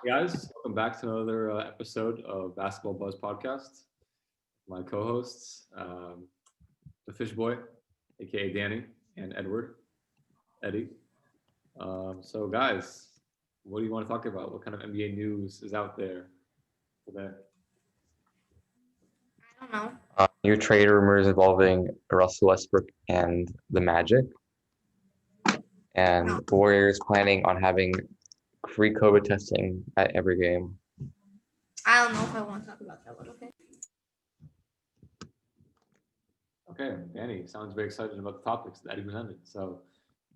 Hey guys, welcome back to another episode of Basketball Buzz Podcast. My co-hosts, the Fish Boy, aka Danny, and Eddie. So, guys, what do you want to talk about? What kind of NBA news is out there today? I don't know. New trade rumors involving Russell Westbrook and the Magic, and No. the Warriors planning on having free COVID testing at every game. I don't know if I want to talk about that one. Okay. Okay, Danny, sounds very excited about the topics that Eddie presented. So,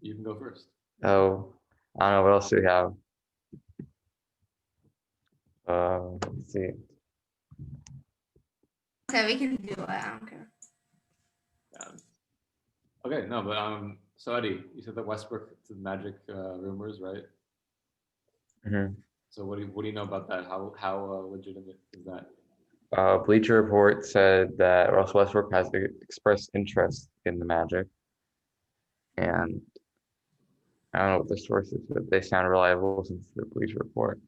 you can go first. So I don't know what else do we have. Let's see. Okay, we can do it. I don't care. Okay, no, but so Eddie, you said that Westbrook to the Magic rumors, right? Mm-hmm. So what do you know about that? How legitimate is that? Bleacher Report said that Russell Westbrook has expressed interest in the Magic, and I don't know what the source is, but they sound reliable since the Bleacher Report.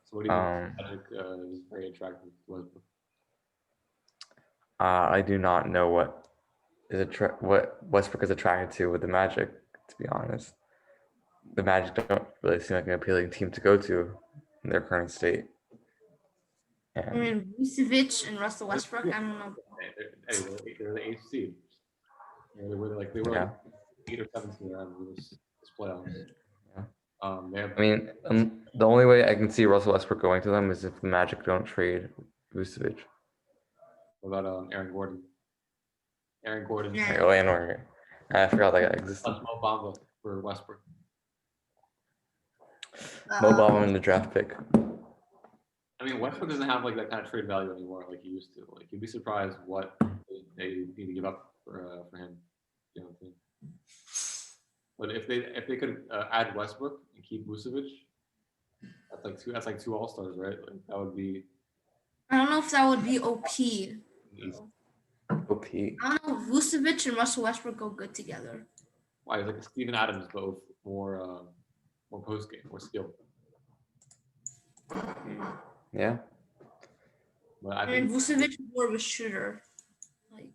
So what do you think Magic is very attractive to Westbrook? I do not know what Westbrook is attracted to with the Magic, to be honest. The Magic don't really seem like an appealing team to go to in their current state. I mean, Vucevic and Russell Westbrook. I don't know. They're the eighth seed. They were like 8 or 7 seed around this playoffs. Yeah. I mean, the only way I can see Russell Westbrook going to them is if the Magic don't trade Vucevic. What about Aaron Gordon? Aaron Gordon. Yeah. Oh, and I forgot that guy existed. Mo Bamba for Westbrook. Mo Bamba in the draft pick. I mean, Westbrook doesn't have like that kind of trade value anymore, like he used to. Like you'd be surprised what they need to give up for him. You know what I mean? But if they could add Westbrook and keep Vucevic, that's like two All-Stars, right? Like that would be. I don't know if that would be OP. OP. I don't know. Vucevic and Russell Westbrook go good together. Why? It's like Steven Adams, both more post game, more skilled. Yeah. But I mean, Vucevic is more of a shooter, like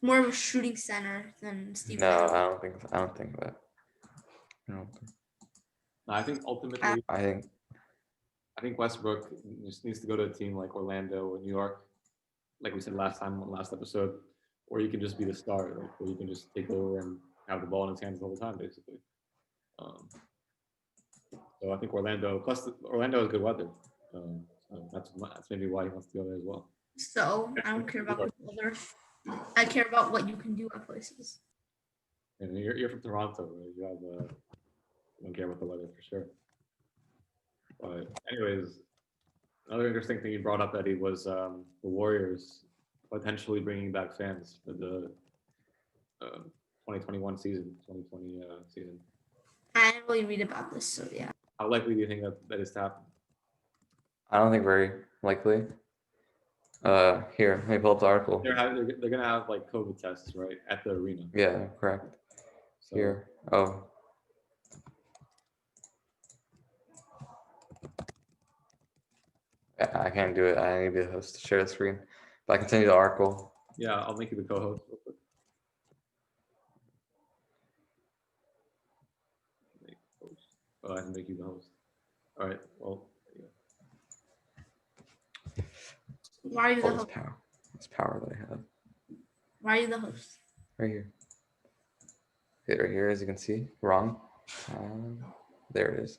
more of a shooting center than Steven. No, Adams. I don't think that. No. I think ultimately, I think Westbrook just needs to go to a team like Orlando or New York, like we said last episode, or you can just be the star, like where you can just take over and have the ball in his hands the whole time, basically. So I think Orlando. Plus, Orlando has good weather. So that's maybe why he wants to go there as well. So I don't care about the weather. I care about what you can do at places. And you're from Toronto, right? You don't care about the weather for sure. But anyways, another interesting thing you brought up, Eddie, was the Warriors potentially bringing back fans for the 2021 season, 2020 season. I didn't really read about this, so yeah. How likely do you think that is to happen? don't think very likely. Here, let me pull up the article. They're gonna have like COVID tests, right, at the arena. Yeah, correct. So, here. Oh. I can't do it. I need to be the host to share the screen. But I can send you the article. Yeah, I'll make you the co-host real quick. I can make you the host. All right. Well. Yeah. Why are you the host? This power that I have. Why are you the host? Right here. Okay, right here, as you can see. Wrong. There it is.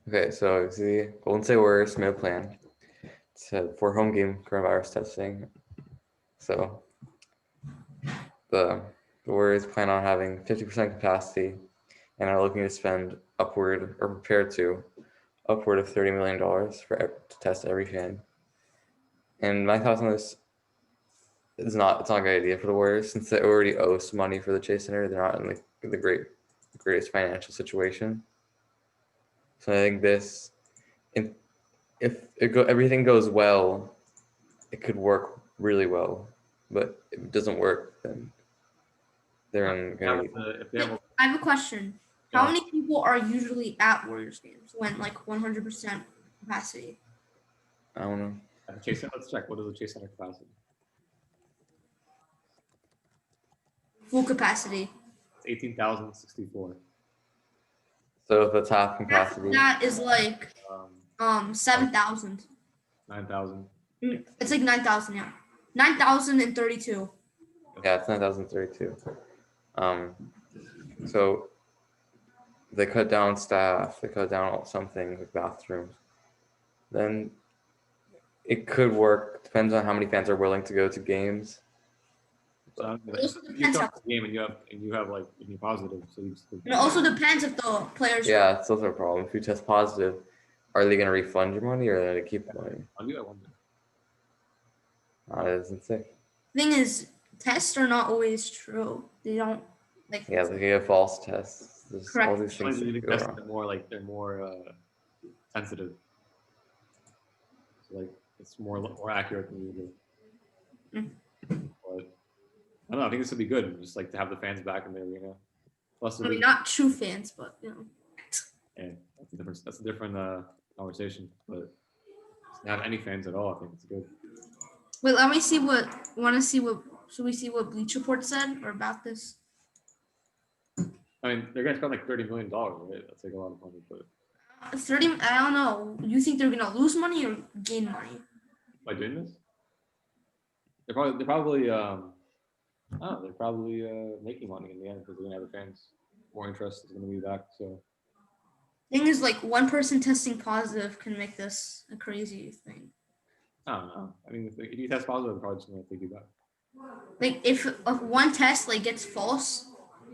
Okay, so you see, Golden State Warriors made a plan. For home game coronavirus testing. So the Warriors plan on having 50% capacity and are looking to spend upward of $30 million to test every fan. And my thoughts on this is it's not a good idea for the Warriors since they already owe some money for the Chase Center. They're not in the greatest financial situation. So I think if everything goes well, it could work really well. But if it doesn't work, then they're in. I have a question. How Yeah. many people are usually at Warriors games when like 100% capacity? I don't know. At the Chase Center, let's check. What is the Chase Center capacity? Full capacity. It's 18,064. So if it's half Half of capacity, that is like Um, 7,000. 9,000. It's like 9,000, yeah. 9,032. yeah, it's 9,032. So they cut down staff, they cut down something like bathrooms. Then it could work. Depends on how many fans are willing to go to games. So I mean, It also if you depends come how, to the game and you have like if you're positive, so you still it also depends if the players. Yeah, it's also a problem. If you test positive, are they going to refund your money or are they going to keep the money? I do. I wonder. That isn't sick. Thing is, tests are not always true. They don't like. Yeah, they give false tests. There's all Correct. these things that They could go test wrong. they're more sensitive. So like it's more accurate than usual. Mm. But I don't know. I think this would be good, just like to have the fans back in the arena. Plus, I mean, not true fans, but and that's a different conversation. But to have any fans at all, I think it's good. Wait, let me see what. Want to see what? Should we see what Bleach Report said or about this? I mean, they're gonna spend like $30 million, right? That's like a lot of money, but 30. I don't know. You think they're gonna lose money or gain money? by doing this, they're probably I don't know, they're probably making money in the end because they're gonna have the fans more interest is gonna be back. So Thing is, like one person testing positive can make this a crazy thing. I don't know. I mean, if you test positive, they're probably just gonna take you back. Like if one test like gets false,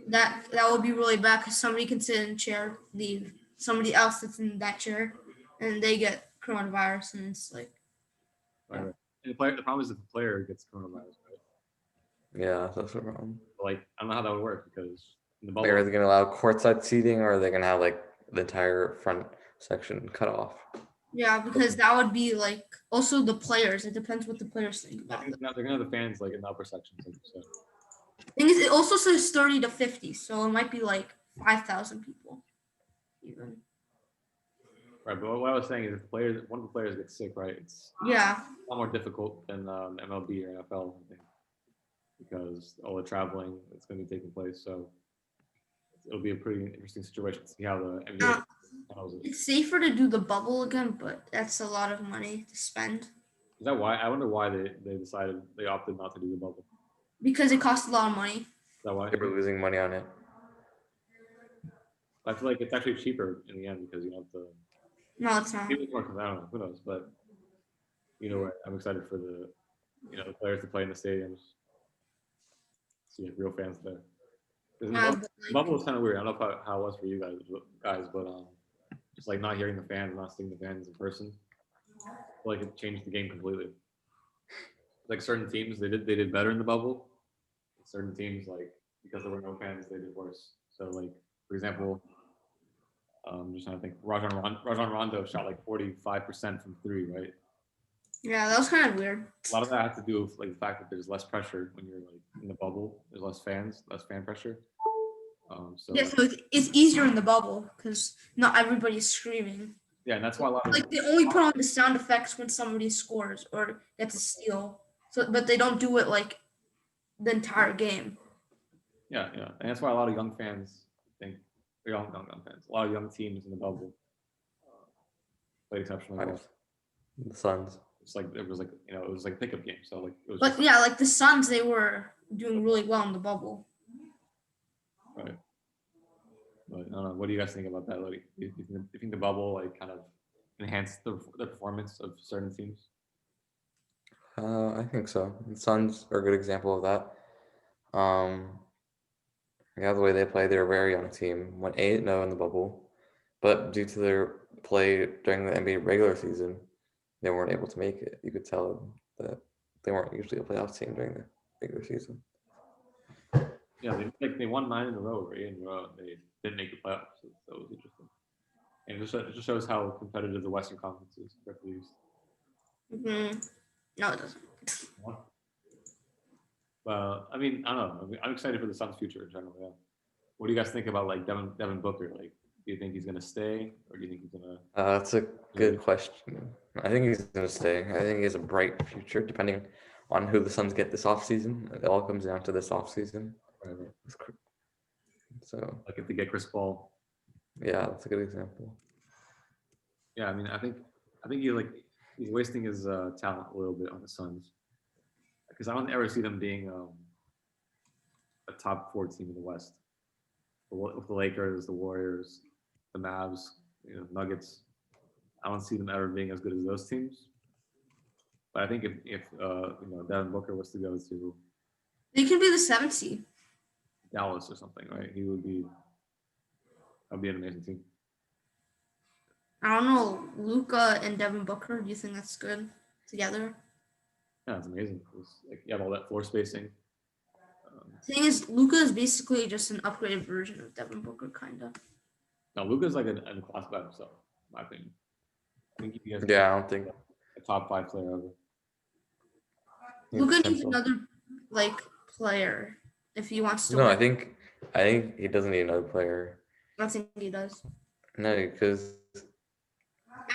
that will be really bad because somebody can sit in a chair, leave somebody else that's in that chair, and they get coronavirus, and it's like Right, right. And the problem is if the player gets coronavirus, right? Yeah, that's the problem. But, like I don't know how that would work because in the bubble, Like, are they going to allow courtside seating or are they going to have like the entire front section cut off? yeah, because that would be like also the players. It depends what the players think I about think it. they're gonna have the fans like in the upper sections, like you said. Thing is, it also says 30 to 50, so it might be like 5,000 people, even. Right, but what I was saying is if one of the players gets sick, right, it's Yeah, a lot more difficult than MLB or NFL, I think, because all the traveling that's going to be taking place. So it'll be a pretty interesting situation to see how the NBA handles it. it's safer to do the bubble again, but that's a lot of money to spend Is that why? I wonder why they opted not to do the bubble. because it costs a lot of money. Is that why? They were losing money on it. I feel like it's actually cheaper in the end because you don't have to. No, it's not. Maybe it's more. I don't know. Who knows? But I'm excited for the players to play in the stadiums. See real fans there. The Yeah, but, bubble was kind of weird. I don't know how it was for you guys, but just like not hearing the fans, not seeing the fans in person, I feel like it changed the game completely. Like certain teams, they did better in the bubble. Certain teams, like because there were no fans, they did worse. So like for example, I'm just trying to think. Rajon Rondo shot like 45% from three, right? yeah, that was kind of weird. A lot of that has to do with like the fact that there's less pressure when you're like in the bubble. There's less fans, less fan pressure. So Yeah, so it's easier in the bubble because not everybody's screaming. yeah, and that's why a lot of Like they only put on the sound effects when somebody scores or gets a steal. So, but they don't do it like the entire game. yeah, and that's why a lot of young fans think young fans, a lot of young teams in the bubble played exceptionally well. The Suns. It's like it was like it was like a pickup game. So like it was But just, yeah, like the Suns, they were doing really well in the bubble. right. But I don't know. What do you guys think about that? Like, do you think the bubble like kind of enhanced the performance of certain teams? I think so. The Suns are a good example of that. Yeah, the way they play, they're a very young team. Went 8-0 in the bubble, but due to their play during the NBA regular season, they weren't able to make it. You could tell that they weren't usually a playoff team during the regular season. Yeah, they won 9 in a row, right? In a row, and they didn't make the playoffs. So that was interesting. And it just shows how competitive the Western Conference is compared to the East. Mm-hmm. No, it doesn't. Well, I mean, I don't know. I'm excited for the Suns' future in general. Yeah. What do you guys think about like Devin Booker? Like, do you think he's gonna stay, or do you think he's gonna? That's a good question. I think he's gonna stay. I think he has a bright future, depending on who the Suns get this offseason. It all comes down to this offseason. So Like if they get Chris Paul. yeah, that's a good example. Yeah, I mean, I think he's wasting his talent a little bit on the Suns, because I don't ever see them being a top 4 team in the West. With the Lakers, the Warriors, the Mavs, Nuggets, I don't see them ever being as good as those teams. But I think if Devin Booker was to go to They can be the 7th seed. Dallas or something, right? That'd be an amazing team. I don't know, Luka and Devin Booker. Do you think that's good together? Yeah, it's amazing. Like you have all that floor spacing. Thing is, Luka is basically just an upgraded version of Devin Booker, kind of. No, Luka's like a class by himself, in my opinion. I think he has Yeah, I don't think a top 5 player ever. Luka needs potential. another player if he wants to. No, win. I think he doesn't need another player. I think he does. No, because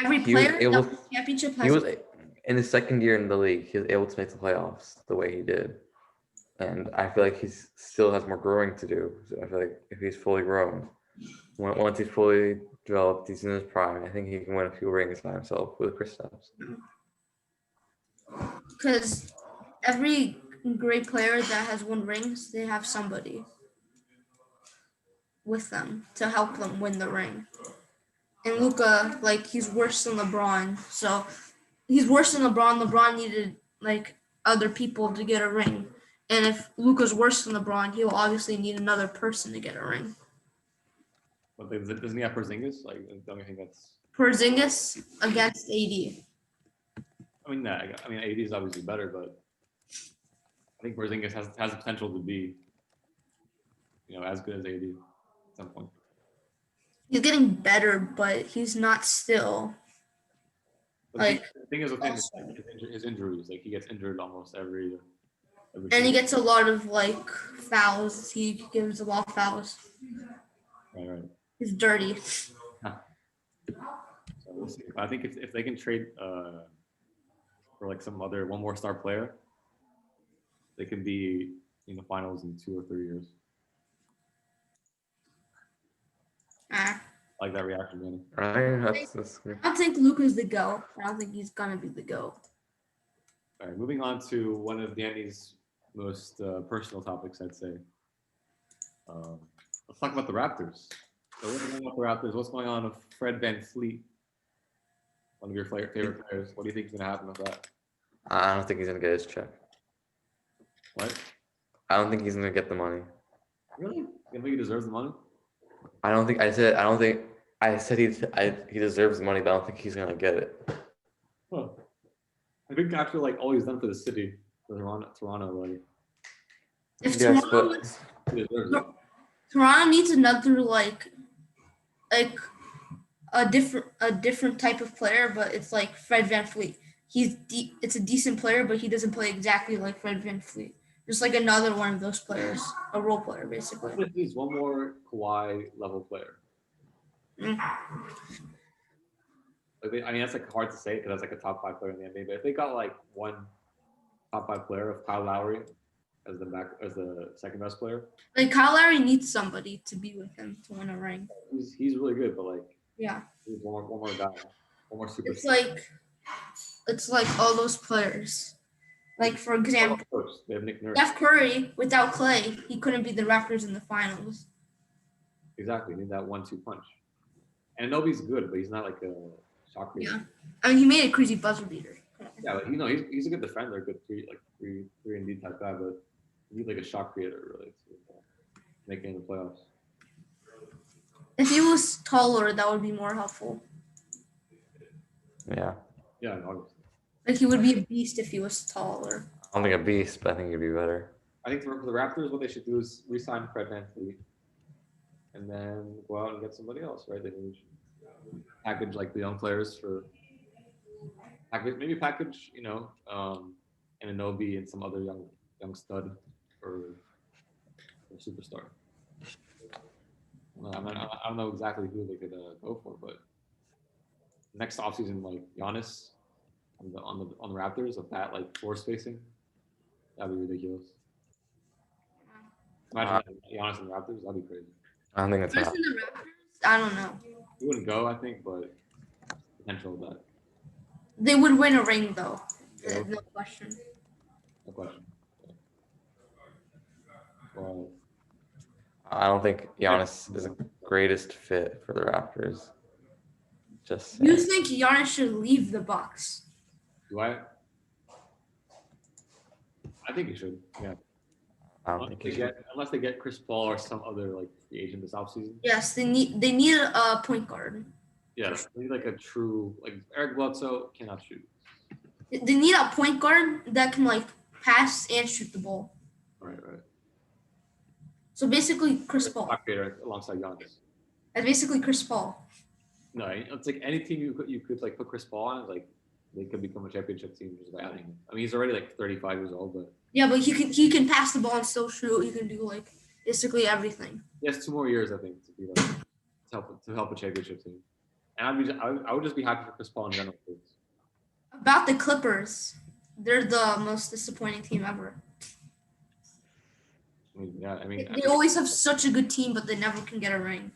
Every he was player able. that wins championship has. He was in his second year in the league. He was able to make the playoffs the way he did, and I feel like he still has more growing to do. So I feel like if he's fully grown, once he's fully developed, he's in his prime. I think he can win a few rings by himself with Kristaps. Because every great player that has won rings, they have somebody with them to help them win the ring. And Luka, like, he's worse than LeBron. So he's worse than LeBron. LeBron needed like other people to get a ring. And if Luka's worse than LeBron, he'll obviously need another person to get a ring. But doesn't he have Porzingis? Like, don't you think that's? Porzingis against AD. I mean, AD is obviously better, but I think Porzingis has the potential to be, as good as AD at some point. He's getting better, but he's not still. But the thing is with him, his injuries. Like he gets injured almost every And season. he gets a lot of like fouls. He gives a lot of fouls. Right. He's dirty. So we'll see. I think if they can trade for like one more star player, they can be in the finals in 2 or 3 years. I like that reaction, Danny. Right, that's good. I don't think Luka's the GOAT. I don't think he's gonna be the GOAT. All right, moving on to one of Danny's most personal topics, I'd say. Let's talk about the Raptors. So what's going on with the Raptors? What's going on with Fred VanVleet, one of your favorite players? What do you think is going to happen with that? I don't think he's gonna get his check. What? I don't think he's gonna get the money. Really? You think he deserves the money? I said he deserves the money, but I don't think he's gonna get it. Huh. I think after like all he's done for the city, for Toronto, like If Yes, Toronto, but he deserves it. Toronto needs another like a different type of player, but it's like Fred VanVleet. It's a decent player, but he doesn't play exactly like Fred VanVleet. Just like another one of those players, a role player basically. He's one more Kawhi level player. Mm. Like that's like hard to say because that's like a top 5 player in the NBA. But if they got like one top 5 player of Kyle Lowry as the second best player, Like Kyle Lowry needs somebody to be with him to win a ring. he's really good. But like Yeah, he's one more guy, one more super. It's like all those players. Like for example, They have Nick Nurse. Steph Curry without Clay, he couldn't be the Raptors in the finals. Exactly, you need that 1-2 punch. And Nobi's good, but he's not like a shot creator. Yeah, I mean he made a crazy buzzer beater. Yeah, like he's a good defender, good three and D type guy, but you need like a shot creator really to make it in the playoffs. If he was taller, that would be more helpful. yeah, Yeah, obviously. Like he would be a beast if he was taller. I don't think a beast, but I think he'd be better. I think for the Raptors, what they should do is re-sign Fred VanVleet, and then go out and get somebody else, right? They can package like the young players package, and Anobi and some other young stud or superstar. I don't know exactly who they could go for, but next offseason, like Giannis on the Raptors with that like floor spacing, that'd be ridiculous. Imagine like, Giannis and the Raptors, that'd be crazy. I don't think it's Versus enough. the Raptors, I don't know. He wouldn't go, I think, but potential of that. They would win a ring though. Yeah. No question. No question. Well, I don't think Giannis is the greatest fit for the Raptors. Just You saying. think Giannis should leave the Bucks? do I? I think he should. Yeah. I don't think he should. Unless they get Chris Paul or some other like free agent this offseason. Yes, they need a point guard. Yeah, they need like a true like Eric Bledsoe cannot shoot. They need a point guard that can like pass and shoot the ball. Right. So basically, Chris Paul. Top creator alongside Giannis. That's basically Chris Paul. No, it's like any team you could like put Chris Paul on, like they could become a championship team just by adding him. I mean, he's already like 35 years old, but Yeah, but he can pass the ball and still shoot. He can do like basically everything. he has 2 more years, I think, to be like to help a championship team. And I would just be happy for Chris Paul in general. About the Clippers, they're the most disappointing team ever. I mean, They always have such a good team, but they never can get a ring.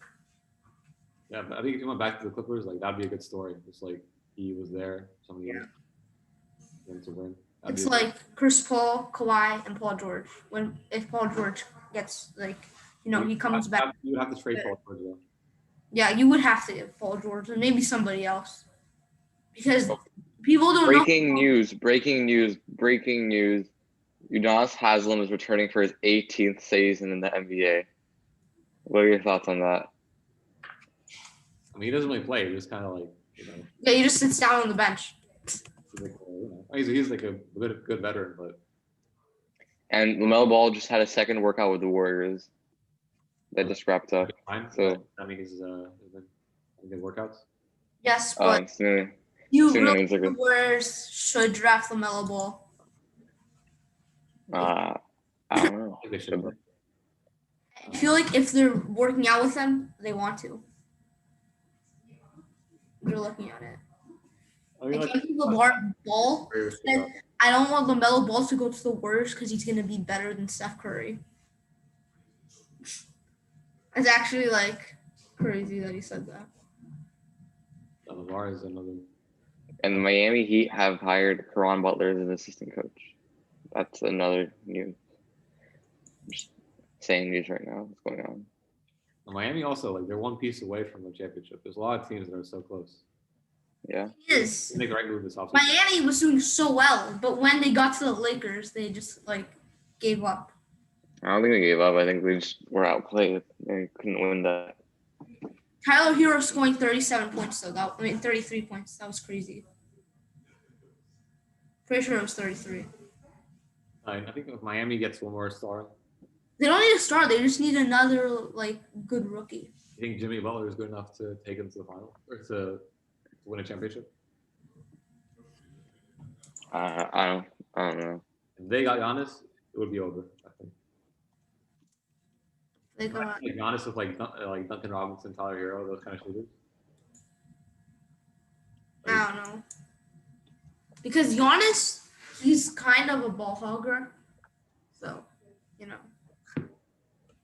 yeah, but I think if he went back to the Clippers, like that'd be a good story. Just like he was there some years to win. That'd It's be like Chris Paul, Kawhi, and Paul George. If Paul George gets like, he comes back. You would have to trade Paul George though. Yeah, you would have to get Paul George and maybe somebody else because people don't Breaking know. news. Udonis Haslem is returning for his 18th season in the NBA. What are your thoughts on that? I mean, he doesn't really play. He's just kind of like Yeah, he just sits down on the bench. he's like a good veteran, but And LaMelo Ball just had a second workout with the Warriors that just wrapped up. fine. So- I mean, he's been good workouts. Yes, but Soon you soon really it's like a- the Warriors should draft LaMelo Ball. I don't know. I think they should. I feel like if they're working out with him, they want to. They're looking at it. I mean, I like, can't think LeVar Ball. Warriors, And I don't want LaMelo Ball to go to the Warriors because he's gonna be better than Steph Curry. It's actually like crazy that he said that. LeVar is another. And the Miami Heat have hired Caron Butler as an assistant coach. That's another news. I'm just saying news right now. What's going on? Miami also like they're one piece away from the championship. There's a lot of teams that are so close. Yeah. He is. They make the right move this offseason. Miami was doing so well, but when they got to the Lakers, they just like gave up. I don't think they gave up. I think they just were outplayed. They couldn't win that. Tyler Hero scoring 37 points though. 33 points. That was crazy. Pretty sure it was 33. I think if Miami gets one more star, They don't need a star. They just need another like good rookie. you think Jimmy Butler is good enough to take them to the final or to win a championship? I don't know. If they got Giannis, it would be over. I think. They got Like Giannis with like Duncan Robinson, Tyler Hero, those kind of shooters. I don't know. Because Giannis, he's kind of a ball hogger. So,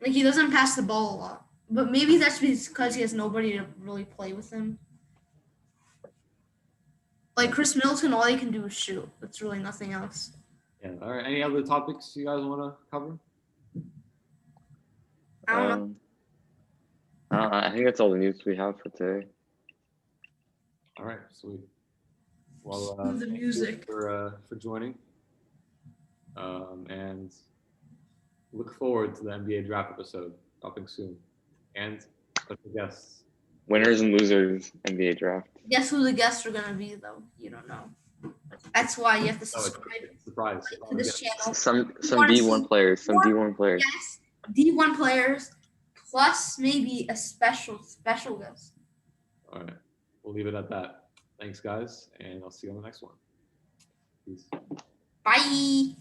like he doesn't pass the ball a lot. But maybe that's because he has nobody to really play with him. Like Chris Middleton, all he can do is shoot. It's really nothing else. Yeah. All right. Any other topics you guys want to cover? I don't know. I think that's all the news we have for today. All right. Sweet. Well, Cue the thank you music. for joining. And look forward to the NBA draft episode dropping soon, and special guests. Winners and losers NBA draft. Guess who the guests are gonna be though? You don't know. That's why you have to Oh, subscribe it's a surprise. to this channel. Some wanna D1 see players. Some more D1 players. Yes, D1 players plus maybe a special guest. All right. We'll leave it at that. Thanks, guys, and I'll see you on the next one. Peace. Bye.